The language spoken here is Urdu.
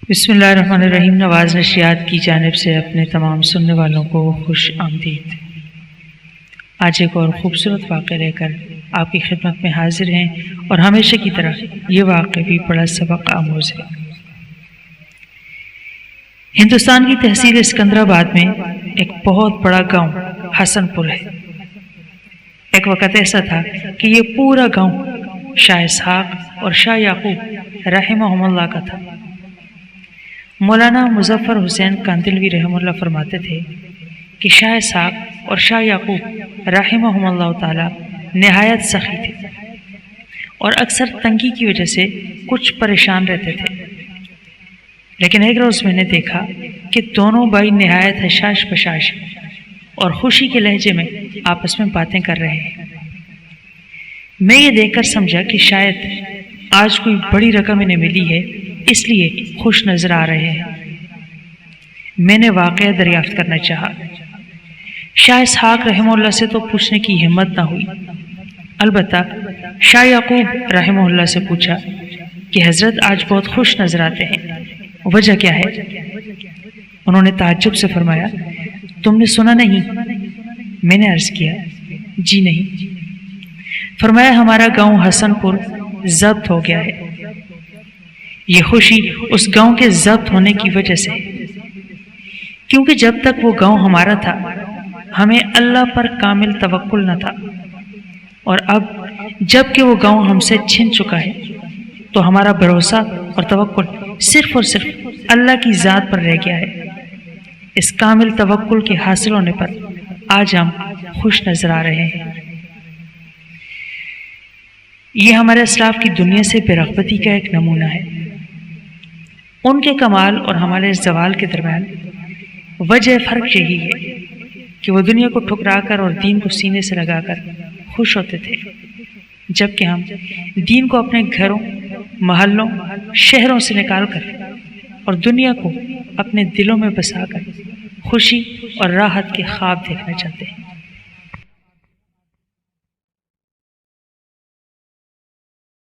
بسم اللہ الرحمن الرحیم۔ نواز نشریات کی جانب سے اپنے تمام سننے والوں کو خوش آمدید۔ آج ایک اور خوبصورت واقعہ لے کر آپ کی خدمت میں حاضر ہیں، اور ہمیشہ کی طرح یہ واقعہ بھی بڑا سبق آموز ہے۔ ہندوستان کی تحصیل اسکندرآباد میں ایک بہت بڑا گاؤں حسن پور ہے۔ ایک وقت ایسا تھا کہ یہ پورا گاؤں شاہ اسحاق اور شاہ یعقوب رحمہم اللہ کا تھا۔ مولانا مظفر حسین کاندھلوی رحمہ اللہ فرماتے تھے کہ شاہ اسحاق اور شاہ یعقوب رحمہم اللہ تعالی نہایت سخی تھے اور اکثر تنگی کی وجہ سے کچھ پریشان رہتے تھے، لیکن ایک روز میں نے دیکھا کہ دونوں بھائی نہایت حشاش بشاش اور خوشی کے لہجے میں آپس میں باتیں کر رہے ہیں۔ میں یہ دیکھ کر سمجھا کہ شاید آج کوئی بڑی رقم انہیں ملی ہے، اس لیے خوش نظر آ رہے ہیں۔ میں نے واقعہ دریافت کرنا چاہا۔ شاہ اسحاق رحمہ اللہ سے تو پوچھنے کی ہمت نہ ہوئی، البتہ شاہ یعقوب رحمہ اللہ سے پوچھا کہ حضرت آج بہت خوش نظر آتے ہیں، وجہ کیا ہے؟ انہوں نے تعجب سے فرمایا، تم نے سنا نہیں؟ میں نے عرض کیا، جی نہیں۔ فرمایا، ہمارا گاؤں حسن پور ضبط ہو گیا ہے۔ یہ خوشی اس گاؤں کے ضبط ہونے کی وجہ سے، کیونکہ جب تک وہ گاؤں ہمارا تھا ہمیں اللہ پر کامل توکل نہ تھا، اور اب جب کہ وہ گاؤں ہم سے چھن چکا ہے تو ہمارا بھروسہ اور توکل صرف اور صرف اللہ کی ذات پر رہ گیا ہے۔ اس کامل توکل کے حاصل ہونے پر آج ہم خوش نظر آ رہے ہیں۔ یہ ہمارے اسلاف کی دنیا سے بے رغبتی کا ایک نمونہ ہے۔ ان کے کمال اور ہمارے زوال کے درمیان وجہ فرق یہی ہے کہ وہ دنیا کو ٹھکرا کر اور دین کو سینے سے لگا کر خوش ہوتے تھے، جبکہ ہم دین کو اپنے گھروں، محلوں، شہروں سے نکال کر اور دنیا کو اپنے دلوں میں بسا کر خوشی اور راحت کے خواب دیکھنا چاہتے ہیں۔